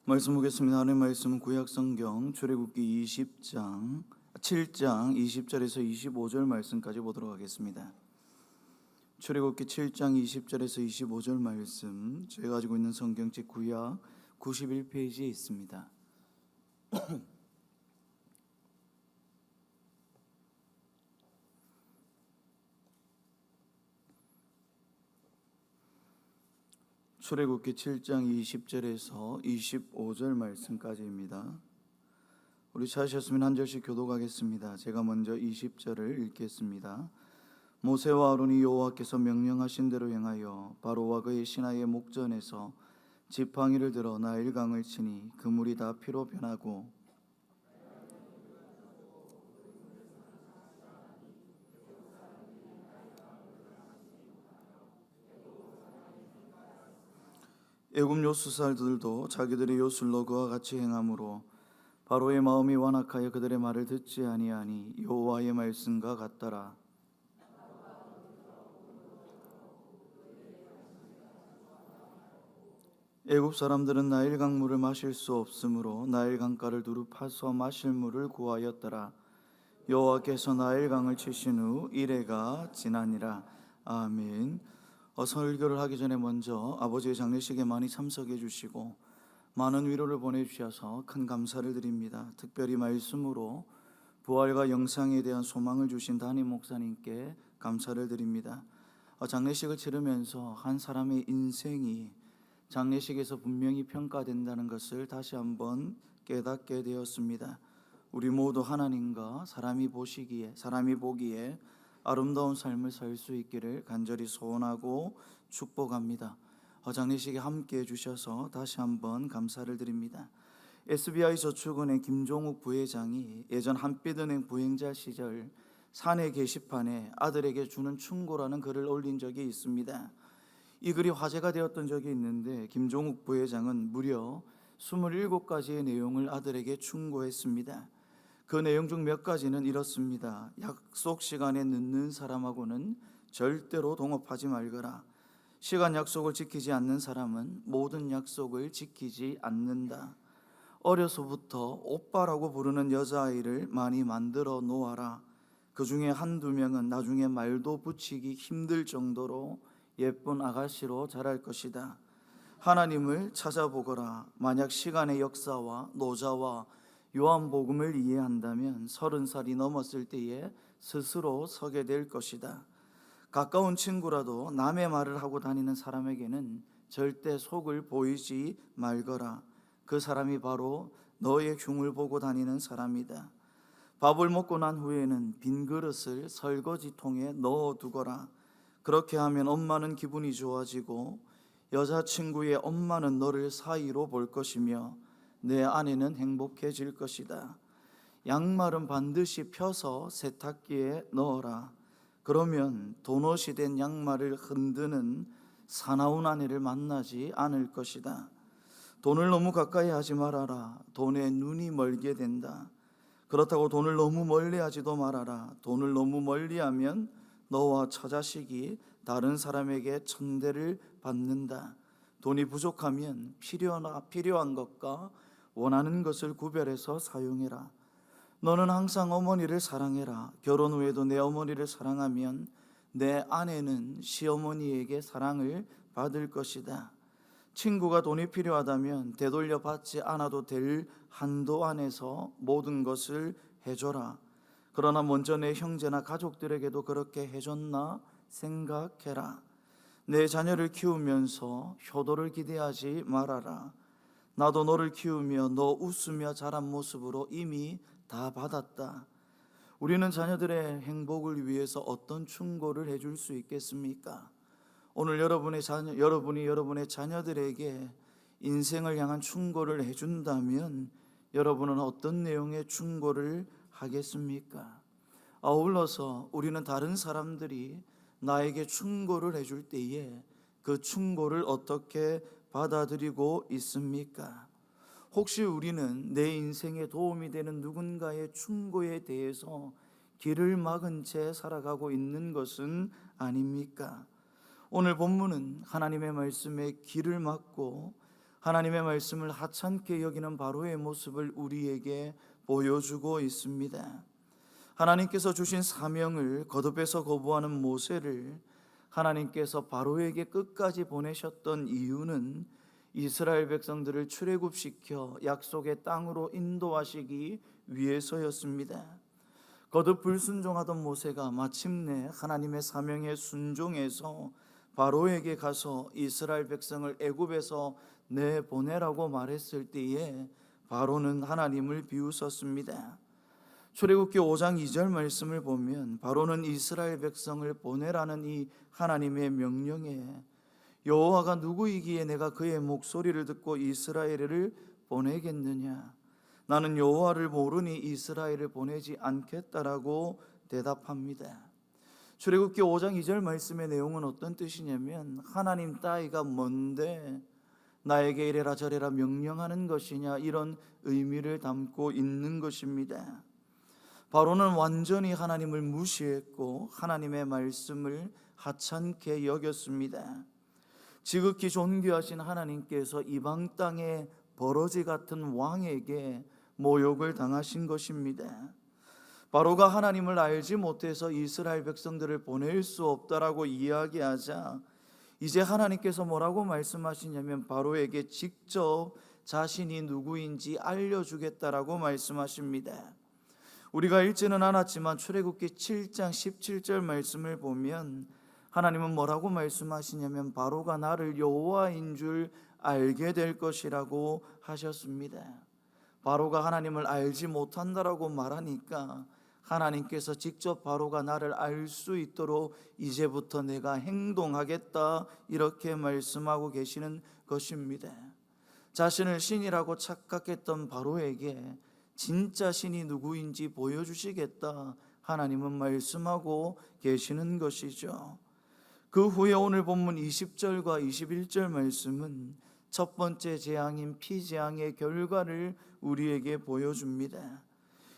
말씀 보겠습니다. 하나님 말씀은 구약성경 출애굽기 7장 20절에서 25절 말씀까지 보도록 하겠습니다. 출애굽기 7장 20절에서 25절 말씀, 제가 가지고 있는 성경책 구약 91페이지에 있습니다. 출애굽기 7장 20절에서 25절 말씀까지입니다. 우리 찾으셨으면 한 절씩 교독하겠습니다. 제가 먼저 20절을 읽겠습니다. 모세와 아론이 여호와께서 명령하신 대로 행하여 바로와 그의 신하의 목전에서 지팡이를 들어 나일강을 치니 그 물이 다 피로 변하고 애굽 요수살들도 자기들의 요술로 그와 같이 행함으로 바로의 마음이 완악하여 그들의 말을 듣지 아니하니 여호와의 말씀과 같더라. 애굽 사람들은 나일 강물을 마실 수 없으므로 나일 강가를 두루 파서 마실 물을 구하였더라. 여호와께서 나일 강을 치신 후 이레가 지나니라. 아멘. 설교를 하기 전에 먼저 아버지의 장례식에 많이 참석해 주시고 많은 위로를 보내주셔서 큰 감사를 드립니다. 특별히 말씀으로 부활과 영생에 대한 소망을 주신 담임 목사님께 감사를 드립니다. 장례식을 치르면서 한 사람의 인생이 장례식에서 분명히 평가된다는 것을 다시 한번 깨닫게 되었습니다. 우리 모두 하나님과 사람이 보기에 아름다운 삶을 살 수 있기를 간절히 소원하고 축복합니다. 장례식에 함께 해주셔서 다시 한번 감사를 드립니다. SBI저축은행 김종욱 부회장이 예전 한빛은행 부행자 시절 사내 게시판에 아들에게 주는 충고라는 글을 올린 적이 있습니다. 이 글이 화제가 되었던 적이 있는데 김종욱 부회장은 무려 27가지의 내용을 아들에게 충고했습니다. 그 내용 중 몇 가지는 이렇습니다. 약속 시간에 늦는 사람하고는 절대로 동업하지 말거라. 시간 약속을 지키지 않는 사람은 모든 약속을 지키지 않는다. 어려서부터 오빠라고 부르는 여자아이를 많이 만들어 놓아라. 그 중에 한두 명은 나중에 말도 붙이기 힘들 정도로 예쁜 아가씨로 자랄 것이다. 하나님을 찾아보거라. 만약 시간의 역사와 노자와 요한복음을 이해한다면 30살이 넘었을 때에 스스로 서게 될 것이다. 가까운 친구라도 남의 말을 하고 다니는 사람에게는 절대 속을 보이지 말거라. 그 사람이 바로 너의 흉을 보고 다니는 사람이다. 밥을 먹고 난 후에는 빈 그릇을 설거지통에 넣어두거라. 그렇게 하면 엄마는 기분이 좋아지고 여자친구의 엄마는 너를 사이로 볼 것이며 내 아내는 행복해질 것이다. 양말은 반드시 펴서 세탁기에 넣어라. 그러면 도넛이 된 양말을 흔드는 사나운 아내를 만나지 않을 것이다. 돈을 너무 가까이 하지 말아라. 돈에 눈이 멀게 된다. 그렇다고 돈을 너무 멀리 하지도 말아라. 돈을 너무 멀리 하면 너와 처자식이 다른 사람에게 천대를 받는다. 돈이 부족하면 필요한 것과 원하는 것을 구별해서 사용해라. 너는 항상 어머니를 사랑해라. 결혼 후에도 내 어머니를 사랑하면 내 아내는 시어머니에게 사랑을 받을 것이다. 친구가 돈이 필요하다면 되돌려 받지 않아도 될 한도 안에서 모든 것을 해줘라. 그러나 먼저 내 형제나 가족들에게도 그렇게 해줬나 생각해라. 내 자녀를 키우면서 효도를 기대하지 말아라. 나도 너를 키우며 너 웃으며 자란 모습으로 이미 다 받았다. 우리는 자녀들의 행복을 위해서 어떤 충고를 해줄 수 있겠습니까? 오늘 여러분이 여러분의 자녀들에게 인생을 향한 충고를 해준다면 여러분은 어떤 내용의 충고를 하겠습니까? 아울러서 우리는 다른 사람들이 나에게 충고를 해줄 때에 그 충고를 어떻게 받아들이고 있습니까? 혹시 우리는 내 인생에 도움이 되는 누군가의 충고에 대해서 길을 막은 채 살아가고 있는 것은 아닙니까? 오늘 본문은 하나님의 말씀에 길을 막고 하나님의 말씀을 하찮게 여기는 바로의 모습을 우리에게 보여주고 있습니다. 하나님께서 주신 사명을 거듭해서 거부하는 모세를 하나님께서 바로에게 끝까지 보내셨던 이유는 이스라엘 백성들을 출애굽시켜 약속의 땅으로 인도하시기 위해서였습니다. 거듭 불순종하던 모세가 마침내 하나님의 사명에 순종해서 바로에게 가서 이스라엘 백성을 애굽에서 내보내라고 말했을 때에 바로는 하나님을 비웃었습니다. 출애굽기 5장 2절 말씀을 보면 바로는 이스라엘 백성을 보내라는 이 하나님의 명령에 여호와가 누구이기에 내가 그의 목소리를 듣고 이스라엘을 보내겠느냐, 나는 여호와를 모르니 이스라엘을 보내지 않겠다라고 대답합니다. 출애굽기 5장 2절 말씀의 내용은 어떤 뜻이냐면 하나님 따위가 뭔데 나에게 이래라 저래라 명령하는 것이냐, 이런 의미를 담고 있는 것입니다. 바로는 완전히 하나님을 무시했고 하나님의 말씀을 하찮게 여겼습니다. 지극히 존귀하신 하나님께서 이방 땅의 버러지 같은 왕에게 모욕을 당하신 것입니다. 바로가 하나님을 알지 못해서 이스라엘 백성들을 보낼 수 없다라고 이야기하자 이제 하나님께서 뭐라고 말씀하시냐면 바로에게 직접 자신이 누구인지 알려주겠다라고 말씀하십니다. 우리가 읽지는 않았지만 출애굽기 7장 17절 말씀을 보면 하나님은 뭐라고 말씀하시냐면 바로가 나를 여호와인 줄 알게 될 것이라고 하셨습니다. 바로가 하나님을 알지 못한다라고 말하니까 하나님께서 직접 바로가 나를 알 수 있도록 이제부터 내가 행동하겠다, 이렇게 말씀하고 계시는 것입니다. 자신을 신이라고 착각했던 바로에게 진짜 신이 누구인지 보여주시겠다, 하나님은 말씀하고 계시는 것이죠. 그 후에 오늘 본문 20절과 21절 말씀은 첫 번째 재앙인 피재앙의 결과를 우리에게 보여줍니다.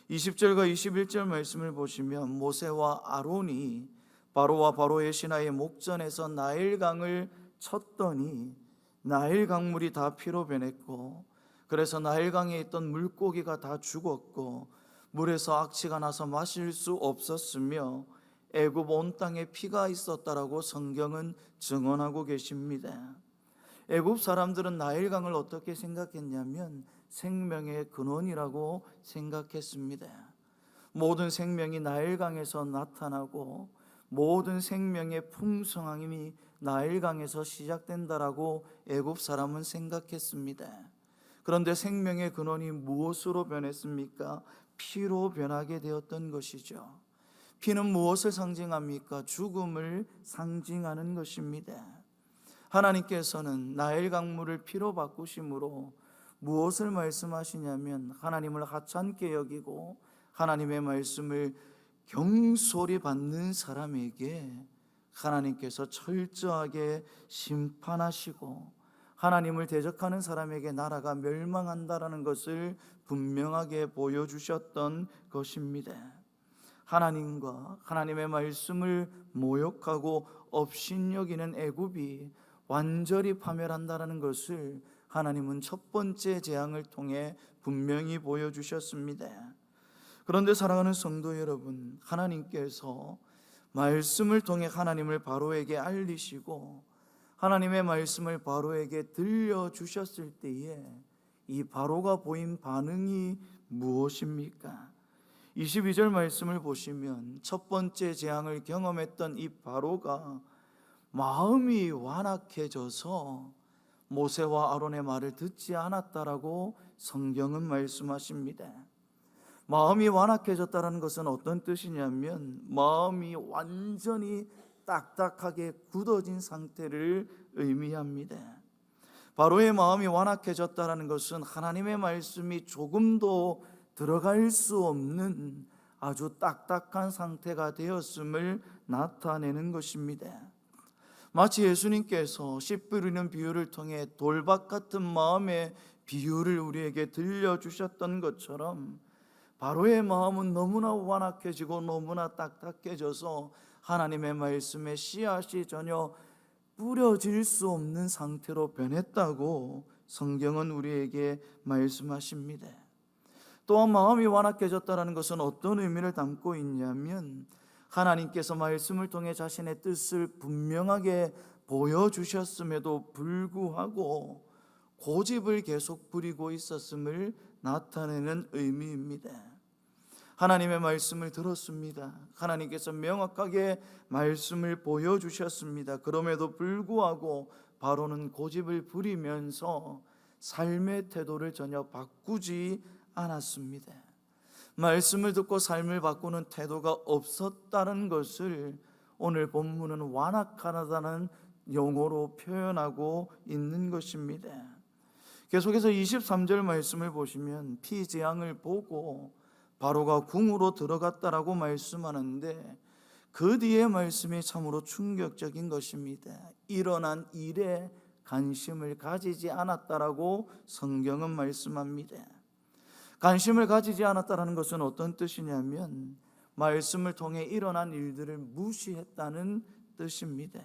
20절과 21절 말씀을 보시면 모세와 아론이 바로와 바로의 신하의 목전에서 나일강을 쳤더니 나일 강물이 다 피로 변했고, 그래서 나일강에 있던 물고기가 다 죽었고 물에서 악취가 나서 마실 수 없었으며 애굽 온 땅에 피가 있었다라고 성경은 증언하고 계십니다. 애굽 사람들은 나일강을 어떻게 생각했냐면 생명의 근원이라고 생각했습니다. 모든 생명이 나일강에서 나타나고 모든 생명의 풍성함이 나일강에서 시작된다라고 애굽 사람은 생각했습니다. 그런데 생명의 근원이 무엇으로 변했습니까? 피로 변하게 되었던 것이죠. 피는 무엇을 상징합니까? 죽음을 상징하는 것입니다. 하나님께서는 나일 강물을 피로 바꾸심으로 무엇을 말씀하시냐면 하나님을 하찮게 여기고 하나님의 말씀을 경솔히 받는 사람에게 하나님께서 철저하게 심판하시고 하나님을 대적하는 사람에게 나라가 멸망한다라는 것을 분명하게 보여주셨던 것입니다. 하나님과 하나님의 말씀을 모욕하고 업신여기는 애굽이 완전히 파멸한다라는 것을 하나님은 첫 번째 재앙을 통해 분명히 보여주셨습니다. 그런데 사랑하는 성도 여러분, 하나님께서 말씀을 통해 하나님을 바로에게 알리시고 하나님의 말씀을 바로에게 들려주셨을 때에 이 바로가 보인 반응이 무엇입니까? 22절 말씀을 보시면 첫 번째 재앙을 경험했던 이 바로가 마음이 완악해져서 모세와 아론의 말을 듣지 않았다라고 성경은 말씀하십니다. 마음이 완악해졌다는 것은 어떤 뜻이냐면 마음이 완전히 딱딱하게 굳어진 상태를 의미합니다. 바로의 마음이 완악해졌다는 것은 하나님의 말씀이 조금도 들어갈 수 없는 아주 딱딱한 상태가 되었음을 나타내는 것입니다. 마치 예수님께서 씨 뿌리는 비유를 통해 돌박 같은 마음의 비유를 우리에게 들려주셨던 것처럼 바로의 마음은 너무나 완악해지고 너무나 딱딱해져서 하나님의 말씀에 씨앗이 전혀 뿌려질 수 없는 상태로 변했다고 성경은 우리에게 말씀하십니다. 또한 마음이 완악해졌다는 것은 어떤 의미를 담고 있냐면, 하나님께서 말씀을 통해 자신의 뜻을 분명하게 보여주셨음에도 불구하고 고집을 계속 부리고 있었음을 나타내는 의미입니다. 하나님의 말씀을 들었습니다. 하나님께서 명확하게 말씀을 보여주셨습니다. 그럼에도 불구하고 바로는 고집을 부리면서 삶의 태도를 전혀 바꾸지 않았습니다. 말씀을 듣고 삶을 바꾸는 태도가 없었다는 것을 오늘 본문은 완악하다는 용어로 표현하고 있는 것입니다. 계속해서 23절 말씀을 보시면 피재앙을 보고 바로가 궁으로 들어갔다라고 말씀하는데, 그 뒤에 말씀이 참으로 충격적인 것입니다. 일어난 일에 관심을 가지지 않았다라고 성경은 말씀합니다. 관심을 가지지 않았다는 것은 어떤 뜻이냐면, 말씀을 통해 일어난 일들을 무시했다는 뜻입니다.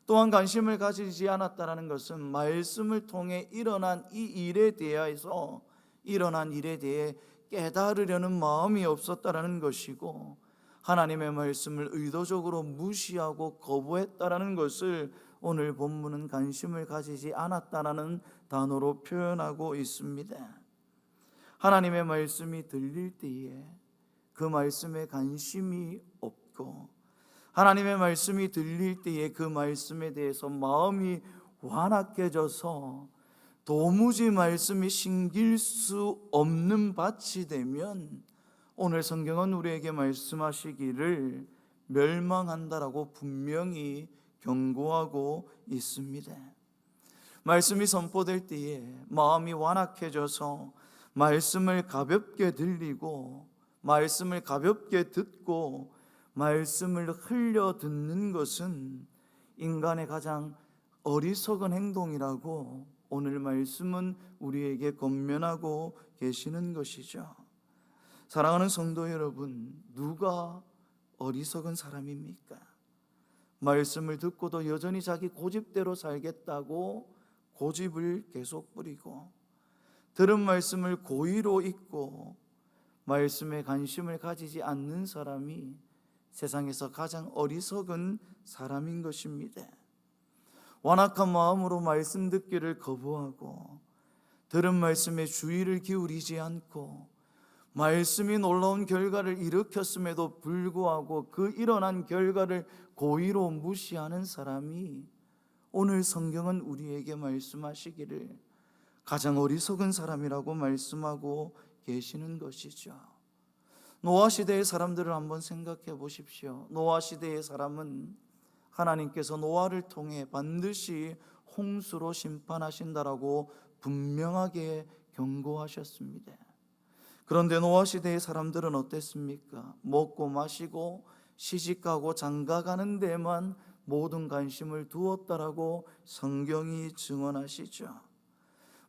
또한 관심을 가지지 않았다는 것은 말씀을 통해 일어난 이 일에 대해서 일어난 일에 대해 깨달으려는 마음이 없었다는 것이고, 하나님의 말씀을 의도적으로 무시하고 거부했다는 것을 오늘 본문은 관심을 가지지 않았다는 단어로 표현하고 있습니다. 하나님의 말씀이 들릴 때에 그 말씀에 관심이 없고, 하나님의 말씀이 들릴 때에 그 말씀에 대해서 마음이 완악해져서 도무지 말씀이 신길 수 없는 밭이 되면, 오늘 성경은 우리에게 말씀하시기를 멸망한다라고 분명히 경고하고 있습니다. 말씀이 선포될 때에 마음이 완악해져서 말씀을 가볍게 들리고 말씀을 가볍게 듣고 말씀을 흘려 듣는 것은 인간의 가장 어리석은 행동이라고 오늘 말씀은 우리에게 권면하고 계시는 것이죠. 사랑하는 성도 여러분, 누가 어리석은 사람입니까? 말씀을 듣고도 여전히 자기 고집대로 살겠다고 고집을 계속 부리고, 들은 말씀을 고의로 잊고 말씀에 관심을 가지지 않는 사람이 세상에서 가장 어리석은 사람인 것입니다. 완악한 마음으로 말씀 듣기를 거부하고, 들은 말씀에 주의를 기울이지 않고, 말씀이 놀라운 결과를 일으켰음에도 불구하고 그 일어난 결과를 고의로 무시하는 사람이 오늘 성경은 우리에게 말씀하시기를 가장 어리석은 사람이라고 말씀하고 계시는 것이죠. 노아 시대의 사람들을 한번 생각해 보십시오. 노아 시대의 사람은 하나님께서 노아를 통해 반드시 홍수로 심판하신다라고 분명하게 경고하셨습니다. 그런데 노아 시대의 사람들은 어땠습니까? 먹고 마시고 시집가고 장가가는 데만 모든 관심을 두었다라고 성경이 증언하시죠.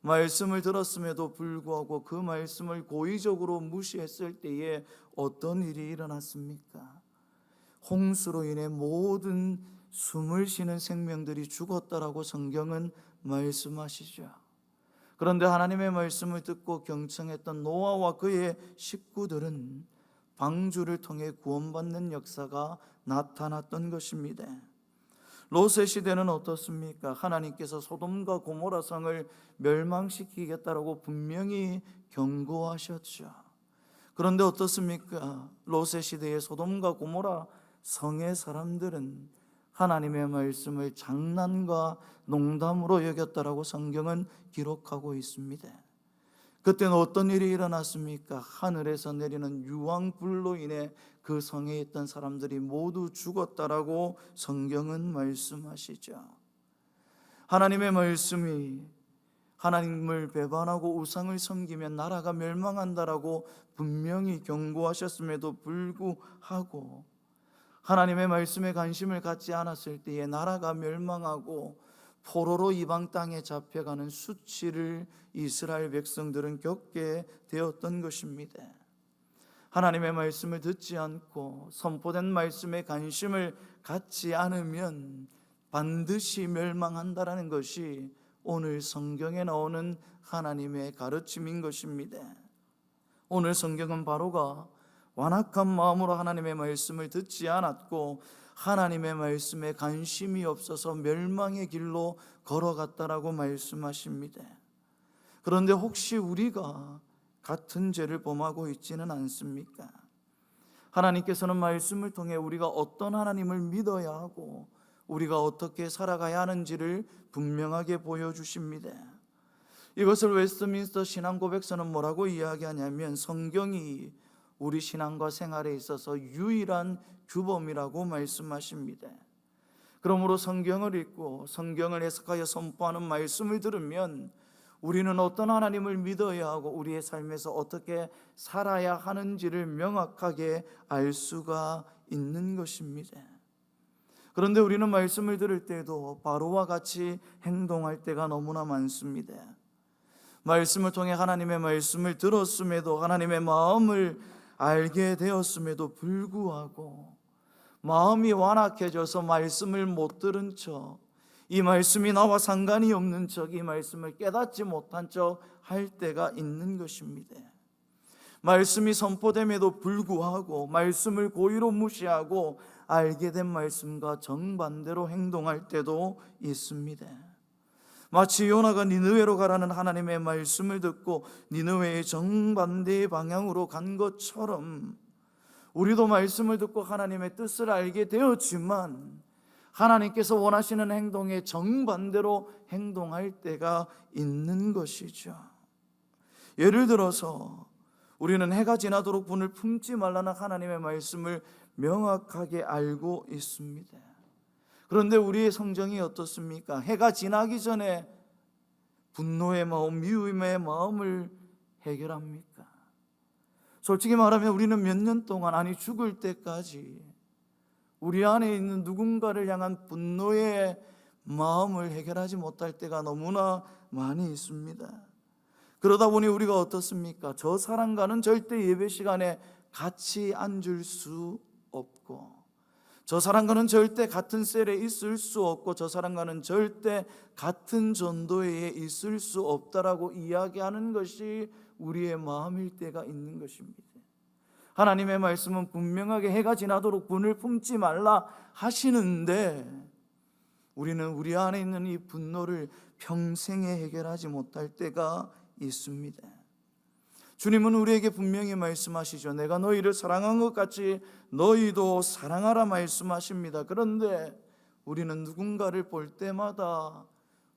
말씀을 들었음에도 불구하고 그 말씀을 고의적으로 무시했을 때에 어떤 일이 일어났습니까? 홍수로 인해 모든 숨을 쉬는 생명들이 죽었다라고 성경은 말씀하시죠. 그런데 하나님의 말씀을 듣고 경청했던 노아와 그의 식구들은 방주를 통해 구원받는 역사가 나타났던 것입니다. 롯의 시대는 어떻습니까? 하나님께서 소돔과 고모라 성을 멸망시키겠다라고 분명히 경고하셨죠. 그런데 어떻습니까? 롯의 시대의 소돔과 고모라 성의 사람들은 하나님의 말씀을 장난과 농담으로 여겼다라고 성경은 기록하고 있습니다. 그때는 어떤 일이 일어났습니까? 하늘에서 내리는 유황불로 인해 그 성에 있던 사람들이 모두 죽었다라고 성경은 말씀하시죠. 하나님의 말씀이 하나님을 배반하고 우상을 섬기면 나라가 멸망한다라고 분명히 경고하셨음에도 불구하고 하나님의 말씀에 관심을 갖지 않았을 때에 나라가 멸망하고 포로로 이방 땅에 잡혀가는 수치를 이스라엘 백성들은 겪게 되었던 것입니다. 하나님의 말씀을 듣지 않고 선포된 말씀에 관심을 갖지 않으면 반드시 멸망한다라는 것이 오늘 성경에 나오는 하나님의 가르침인 것입니다. 오늘 성경은 바로가 완악한 마음으로 하나님의 말씀을 듣지 않았고 하나님의 말씀에 관심이 없어서 멸망의 길로 걸어갔다라고 말씀하십니다. 그런데 혹시 우리가 같은 죄를 범하고 있지는 않습니까? 하나님께서는 말씀을 통해 우리가 어떤 하나님을 믿어야 하고 우리가 어떻게 살아가야 하는지를 분명하게 보여주십니다. 이것을 웨스트민스터 신앙고백서는 뭐라고 이야기하냐면 성경이 우리 신앙과 생활에 있어서 유일한 규범이라고 말씀하십니다. 그러므로 성경을 읽고 성경을 해석하여 선포하는 말씀을 들으면 우리는 어떤 하나님을 믿어야 하고 우리의 삶에서 어떻게 살아야 하는지를 명확하게 알 수가 있는 것입니다. 그런데 우리는 말씀을 들을 때도 바로와 같이 행동할 때가 너무나 많습니다. 말씀을 통해 하나님의 말씀을 들었음에도 하나님의 마음을 알게 되었음에도 불구하고 마음이 완악해져서 말씀을 못 들은 척, 이 말씀이 나와 상관이 없는 척, 이 말씀을 깨닫지 못한 척 할 때가 있는 것입니다. 말씀이 선포됨에도 불구하고 말씀을 고의로 무시하고 알게 된 말씀과 정반대로 행동할 때도 있습니다. 마치 요나가 니느웨로 가라는 하나님의 말씀을 듣고 니느웨의 정반대의 방향으로 간 것처럼 우리도 말씀을 듣고 하나님의 뜻을 알게 되었지만 하나님께서 원하시는 행동에 정반대로 행동할 때가 있는 것이죠. 예를 들어서 우리는 해가 지나도록 분을 품지 말라는 하나님의 말씀을 명확하게 알고 있습니다. 그런데 우리의 성정이 어떻습니까? 해가 지나기 전에 분노의 마음, 미움의 마음을 해결합니까? 솔직히 말하면 우리는 몇 년 동안, 아니 죽을 때까지 우리 안에 있는 누군가를 향한 분노의 마음을 해결하지 못할 때가 너무나 많이 있습니다. 그러다 보니 우리가 어떻습니까? 저 사람과는 절대 예배 시간에 같이 앉을 수 없고, 저 사람과는 절대 같은 셀에 있을 수 없고, 저 사람과는 절대 같은 전도회에 있을 수 없다라고 이야기하는 것이 우리의 마음일 때가 있는 것입니다. 하나님의 말씀은 분명하게 해가 지나도록 분을 품지 말라 하시는데 우리는 우리 안에 있는 이 분노를 평생에 해결하지 못할 때가 있습니다. 주님은 우리에게 분명히 말씀하시죠. 내가 너희를 사랑한 것 같이 너희도 사랑하라 말씀하십니다. 그런데 우리는 누군가를 볼 때마다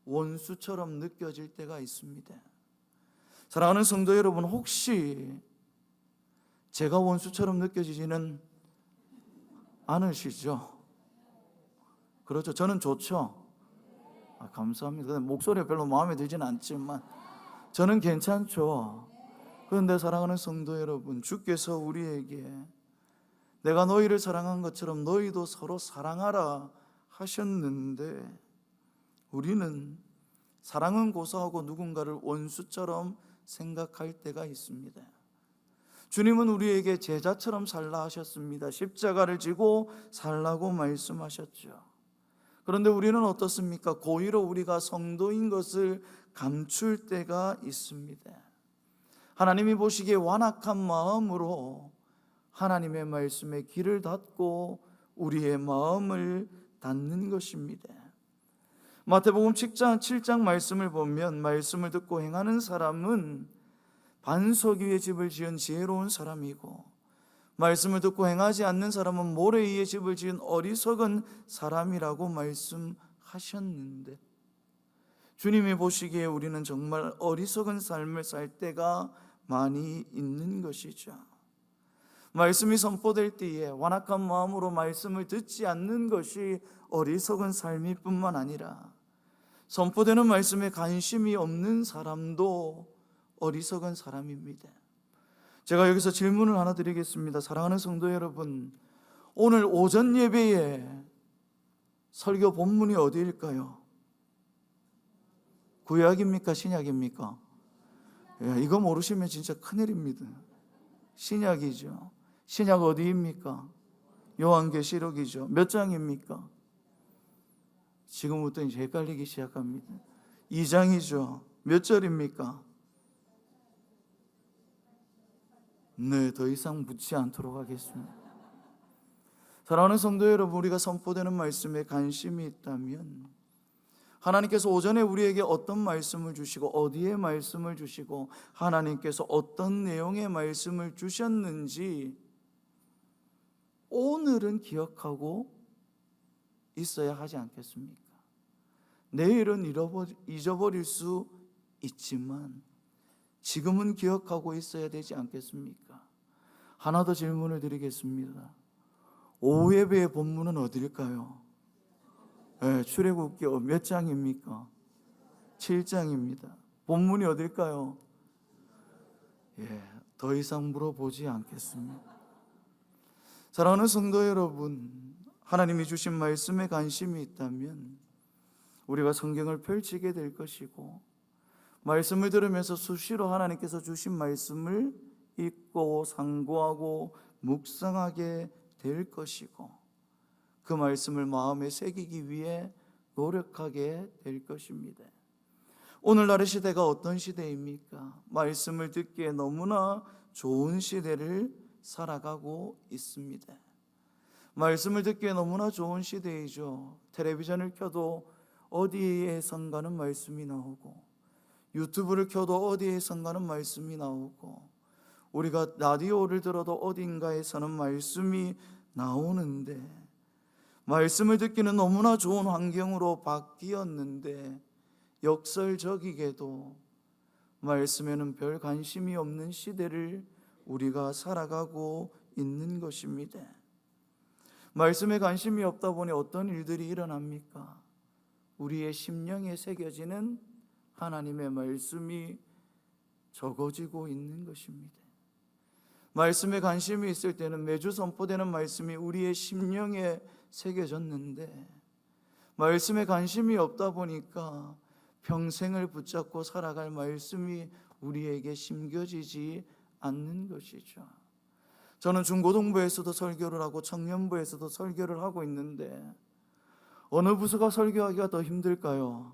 원수처럼 느껴질 때가 있습니다. 사랑하는 성도 여러분, 혹시 제가 원수처럼 느껴지지는 않으시죠? 그렇죠. 저는 좋죠. 감사합니다. 목소리가 별로 마음에 들지는 않지만 저는 괜찮죠. 그런데 사랑하는 성도 여러분, 주께서 우리에게 내가 너희를 사랑한 것처럼 너희도 서로 사랑하라 하셨는데 우리는 사랑은 고사하고 누군가를 원수처럼 생각할 때가 있습니다. 주님은 우리에게 제자처럼 살라 하셨습니다. 십자가를 지고 살라고 말씀하셨죠. 그런데 우리는 어떻습니까? 고의로 우리가 성도인 것을 감출 때가 있습니다. 하나님이 보시기에 완악한 마음으로 하나님의 말씀에 귀를 닫고 우리의 마음을 닫는 것입니다. 마태복음 7장 말씀을 보면 말씀을 듣고 행하는 사람은 반석 위에 집을 지은 지혜로운 사람이고 말씀을 듣고 행하지 않는 사람은 모래 위에 집을 지은 어리석은 사람이라고 말씀하셨는데 주님이 보시기에 우리는 정말 어리석은 삶을 살 때가 많이 있는 것이죠. 말씀이 선포될 때에 완악한 마음으로 말씀을 듣지 않는 것이 어리석은 삶일 뿐만 아니라 선포되는 말씀에 관심이 없는 사람도 어리석은 사람입니다. 제가 여기서 질문을 하나 드리겠습니다. 사랑하는 성도 여러분, 오늘 오전 예배에 설교 본문이 어디일까요? 구약입니까? 신약입니까? 이거 모르시면 진짜 큰일입니다. 신약이죠. 신약 어디입니까? 요한계시록이죠. 몇 장입니까? 지금부터 이제 헷갈리기 시작합니다. 2장이죠. 몇 절입니까? 네, 더 이상 묻지 않도록 하겠습니다. 사랑하는 성도 여러분, 우리가 선포되는 말씀에 관심이 있다면 하나님께서 오전에 우리에게 어떤 말씀을 주시고 어디에 말씀을 주시고 하나님께서 어떤 내용의 말씀을 주셨는지 오늘은 기억하고 있어야 하지 않겠습니까? 내일은 잊어버릴 수 있지만 지금은 기억하고 있어야 되지 않겠습니까? 하나 더 질문을 드리겠습니다. 오후 예배의 본문은 어디일까요? 네, 출애굽기 몇 장입니까? 7장입니다. 본문이 어딜까요? 더 이상 물어보지 않겠습니다. 사랑하는 성도 여러분, 하나님이 주신 말씀에 관심이 있다면 우리가 성경을 펼치게 될 것이고 말씀을 들으면서 수시로 하나님께서 주신 말씀을 읽고 상고하고 묵상하게 될 것이고 그 말씀을 마음에 새기기 위해 노력하게 될 것입니다. 오늘날의 시대가 어떤 시대입니까? 말씀을 듣기에 너무나 좋은 시대를 살아가고 있습니다. 말씀을 듣기에 너무나 좋은 시대이죠. 텔레비전을 켜도 어디에선가는 말씀이 나오고 유튜브를 켜도 어디에선가는 말씀이 나오고 우리가 라디오를 들어도 어딘가에서는 말씀이 나오는데 말씀을 듣기는 너무나 좋은 환경으로 바뀌었는데 역설적이게도 말씀에는 별 관심이 없는 시대를 우리가 살아가고 있는 것입니다. 말씀에 관심이 없다 보니 어떤 일들이 일어납니까? 우리의 심령에 새겨지는 하나님의 말씀이 적어지고 있는 것입니다. 말씀에 관심이 있을 때는 매주 선포되는 말씀이 우리의 심령에 새겨졌는데 말씀에 관심이 없다 보니까 평생을 붙잡고 살아갈 말씀이 우리에게 심겨지지 않는 것이죠. 저는 중고등부에서도 설교를 하고 청년부에서도 설교를 하고 있는데 어느 부서가 설교하기가 더 힘들까요?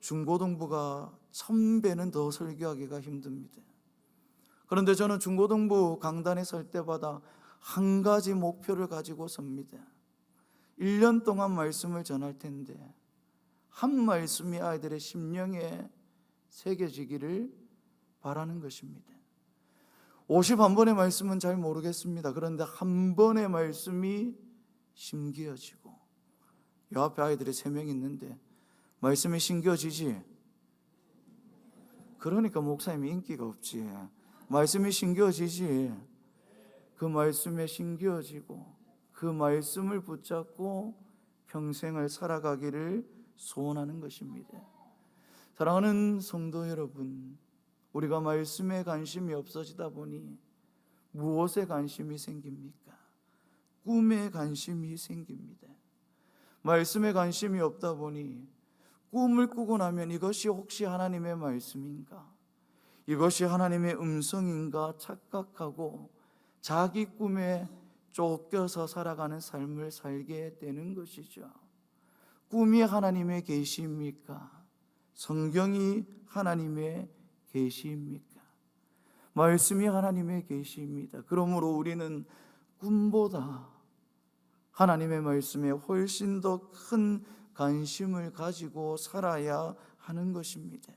중고등부가 1000배는 더 설교하기가 힘듭니다. 그런데 저는 중고등부 강단에 설 때마다 한 가지 목표를 가지고 섭니다. 1년 동안 말씀을 전할 텐데 한 말씀이 아이들의 심령에 새겨지기를 바라는 것입니다. 51번의 말씀은 잘 모르겠습니다. 그런데 한 번의 말씀이 심겨지고 요 앞에 아이들이 3명 있는데 말씀이 심겨지지? 그러니까 목사님이 인기가 없지. 말씀이 심겨지지? 그 말씀에 심겨지고 그 말씀을 붙잡고 평생을 살아가기를 소원하는 것입니다. 사랑하는 성도 여러분, 우리가 말씀에 관심이 없어지다 보니 무엇에 관심이 생깁니까? 꿈에 관심이 생깁니다. 말씀에 관심이 없다 보니 꿈을 꾸고 나면 이것이 혹시 하나님의 말씀인가? 이것이 하나님의 음성인가 착각하고 자기 꿈에 쫓겨서 살아가는 삶을 살게 되는 것이죠. 꿈이 하나님의 계시입니까? 성경이 하나님의 계시입니까? 말씀이 하나님의 계시입니다. 그러므로 우리는 꿈보다 하나님의 말씀에 훨씬 더 큰 관심을 가지고 살아야 하는 것입니다.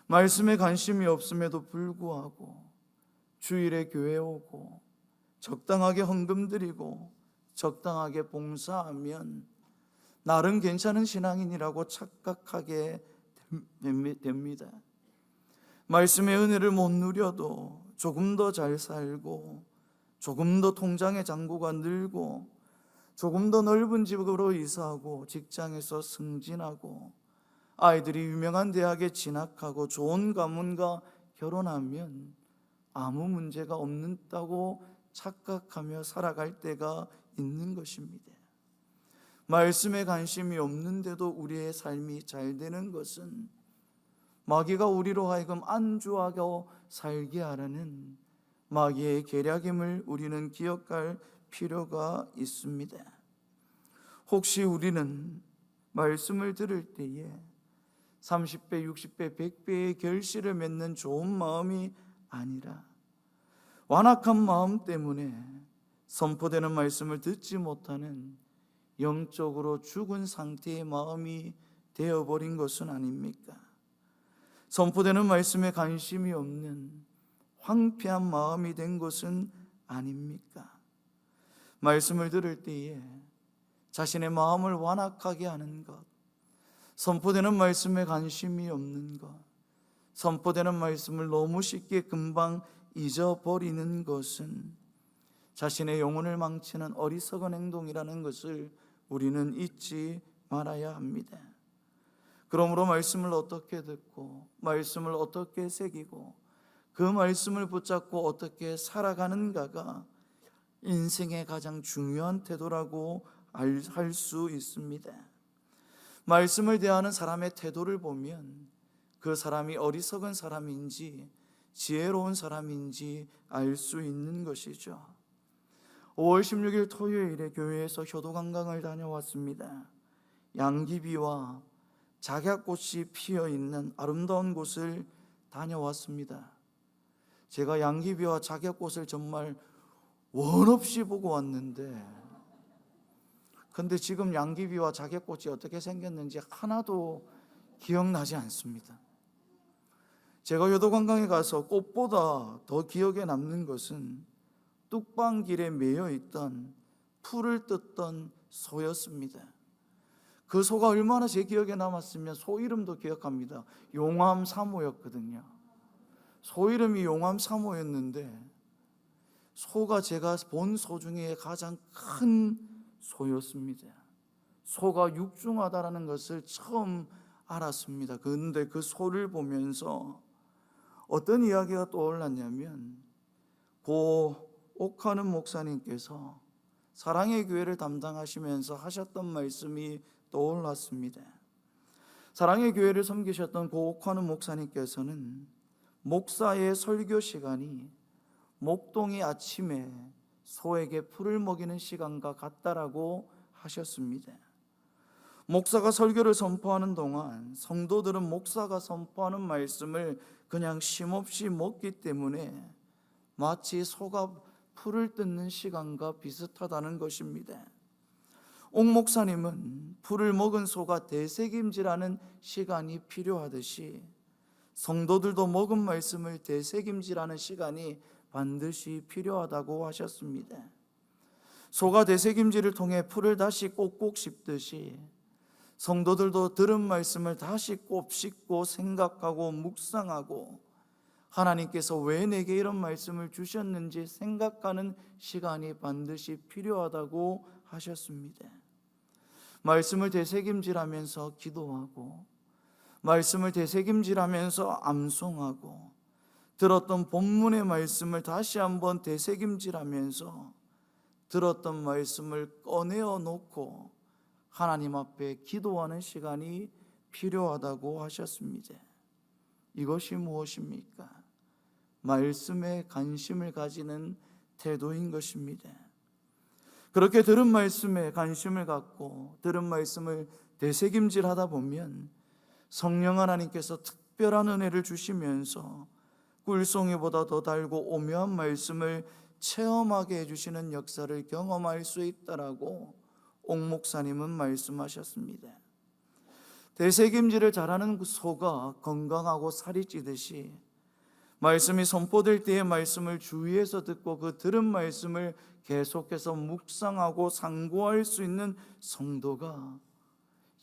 말씀에 관심이 없음에도 불구하고 주일에 교회 오고 적당하게 헌금 드리고 적당하게 봉사하면 나름 괜찮은 신앙인이라고 착각하게 됩니다. 말씀의 은혜를 못 누려도 조금 더 잘 살고 조금 더 통장의 잔고가 늘고 조금 더 넓은 집으로 이사하고 직장에서 승진하고 아이들이 유명한 대학에 진학하고 좋은 가문과 결혼하면 아무 문제가 없다고 착각하며 살아갈 때가 있는 것입니다. 말씀에 관심이 없는데도 우리의 삶이 잘 되는 것은 마귀가 우리로 하여금 안주하고 살게 하라는 마귀의 계략임을 우리는 기억할 필요가 있습니다. 혹시 우리는 말씀을 들을 때에 30배, 60배, 100배의 결실을 맺는 좋은 마음이 아니라 완악한 마음 때문에 선포되는 말씀을 듣지 못하는 영적으로 죽은 상태의 마음이 되어버린 것은 아닙니까? 선포되는 말씀에 관심이 없는 황폐한 마음이 된 것은 아닙니까? 말씀을 들을 때에 자신의 마음을 완악하게 하는 것, 선포되는 말씀에 관심이 없는 것, 선포되는 말씀을 너무 쉽게 금방 잊어버리는 것은 자신의 영혼을 망치는 어리석은 행동이라는 것을 우리는 잊지 말아야 합니다. 그러므로 말씀을 어떻게 듣고 말씀을 어떻게 새기고 그 말씀을 붙잡고 어떻게 살아가는가가 인생의 가장 중요한 태도라고 할 수 있습니다. 말씀을 대하는 사람의 태도를 보면 그 사람이 어리석은 사람인지 지혜로운 사람인지 알 수 있는 것이죠. 5월 16일 토요일에 교회에서 효도관광을 다녀왔습니다. 양귀비와 작약꽃이 피어있는 아름다운 곳을 다녀왔습니다. 제가 양귀비와 작약꽃을 정말 원 없이 보고 왔는데, 근데 지금 양귀비와 작약꽃이 어떻게 생겼는지 하나도 기억나지 않습니다. 제가 효도관광에 가서 꽃보다 더 기억에 남는 것은 뚝방길에 매여 있던 풀을 뜯던 소였습니다. 그 소가 얼마나 제 기억에 남았으면 소 이름도 기억합니다. 용암3호였거든요. 소 이름이 용암3호였는데 소가 제가 본 소 중에 가장 큰 소였습니다. 소가 육중하다라는 것을 처음 알았습니다. 그런데 그 소를 보면서 어떤 이야기가 떠올랐냐면, 고 옥하는 목사님께서 사랑의 교회를 담당하시면서 하셨던 말씀이 떠올랐습니다. 사랑의 교회를 섬기셨던 고 옥하는 목사님께서는 목사의 설교 시간이 목동이 아침에 소에게 풀을 먹이는 시간과 같다라고 하셨습니다. 목사가 설교를 선포하는 동안 성도들은 목사가 선포하는 말씀을 그냥 쉼없이 먹기 때문에 마치 소가 풀을 뜯는 시간과 비슷하다는 것입니다. 옥 목사님은 풀을 먹은 소가 되새김질하는 시간이 필요하듯이 성도들도 먹은 말씀을 되새김질하는 시간이 반드시 필요하다고 하셨습니다. 소가 되새김질을 통해 풀을 다시 꼭꼭 씹듯이 성도들도 들은 말씀을 다시 꼭 씹고 생각하고 묵상하고 하나님께서 왜 내게 이런 말씀을 주셨는지 생각하는 시간이 반드시 필요하다고 하셨습니다. 말씀을 되새김질하면서 기도하고 말씀을 되새김질하면서 암송하고 들었던 본문의 말씀을 다시 한번 되새김질하면서 들었던 말씀을 꺼내어 놓고 하나님 앞에 기도하는 시간이 필요하다고 하셨습니다. 이것이 무엇입니까? 말씀에 관심을 가지는 태도인 것입니다. 그렇게 들은 말씀에 관심을 갖고 들은 말씀을 되새김질하다 보면 성령 하나님께서 특별한 은혜를 주시면서 꿀송이보다 더 달고 오묘한 말씀을 체험하게 해주시는 역사를 경험할 수 있다라고 옥 목사님은 말씀하셨습니다. 되새김질을 잘하는 소가 건강하고 살이 찌듯이 말씀이 선포될 때의 말씀을 주의해서 듣고 그 들은 말씀을 계속해서 묵상하고 상고할 수 있는 성도가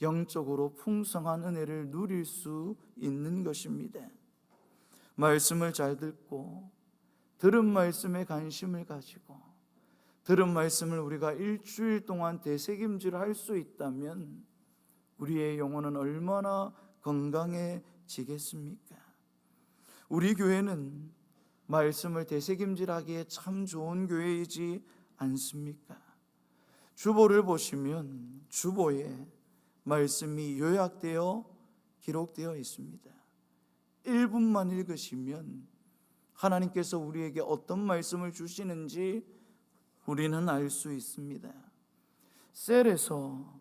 영적으로 풍성한 은혜를 누릴 수 있는 것입니다. 말씀을 잘 듣고 들은 말씀에 관심을 가지고 들은 말씀을 우리가 일주일 동안 되새김질할 수 있다면 우리의 영혼은 얼마나 건강해지겠습니까? 우리 교회는 말씀을 되새김질하기에 참 좋은 교회이지 않습니까? 주보를 보시면 주보에 말씀이 요약되어 기록되어 있습니다. 1분만 읽으시면 하나님께서 우리에게 어떤 말씀을 주시는지 우리는 알 수 있습니다. 셀에서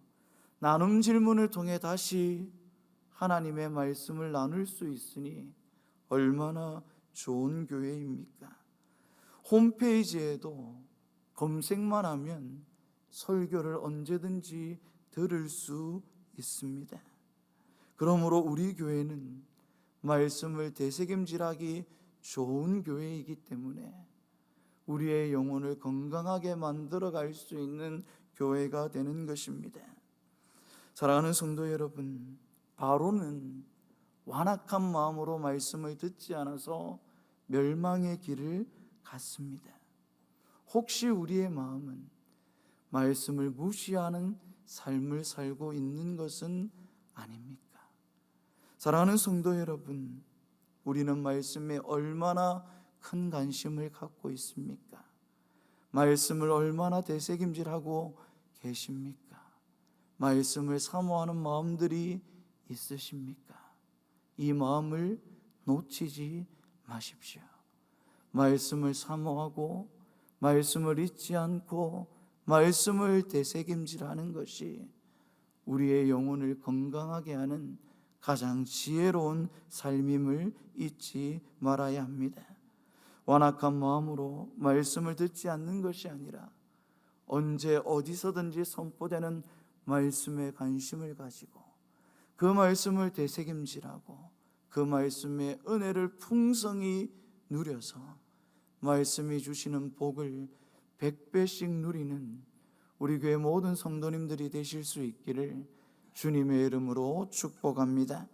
나눔 질문을 통해 다시 하나님의 말씀을 나눌 수 있으니 얼마나 좋은 교회입니까? 홈페이지에도 검색만 하면 설교를 언제든지 들을 수 있습니다. 그러므로 우리 교회는 말씀을 되새김질하기 좋은 교회이기 때문에 우리의 영혼을 건강하게 만들어 갈 수 있는 교회가 되는 것입니다. 사랑하는 성도 여러분, 바로는 완악한 마음으로 말씀을 듣지 않아서 멸망의 길을 갔습니다. 혹시 우리의 마음은 말씀을 무시하는 삶을 살고 있는 것은 아닙니까? 사랑하는 성도 여러분, 우리는 말씀에 얼마나 큰 관심을 갖고 있습니까? 말씀을 얼마나 되새김질하고 계십니까? 말씀을 사모하는 마음들이 있으십니까? 이 마음을 놓치지 마십시오. 말씀을 사모하고 말씀을 잊지 않고 말씀을 되새김질하는 것이 우리의 영혼을 건강하게 하는 가장 지혜로운 삶임을 잊지 말아야 합니다. 완악한 마음으로 말씀을 듣지 않는 것이 아니라 언제 어디서든지 선포되는 말씀에 관심을 가지고 그 말씀을 되새김질하고 그 말씀의 은혜를 풍성히 누려서 말씀이 주시는 복을 100배씩 누리는 우리 교회 모든 성도님들이 되실 수 있기를 주님의 이름으로 축복합니다.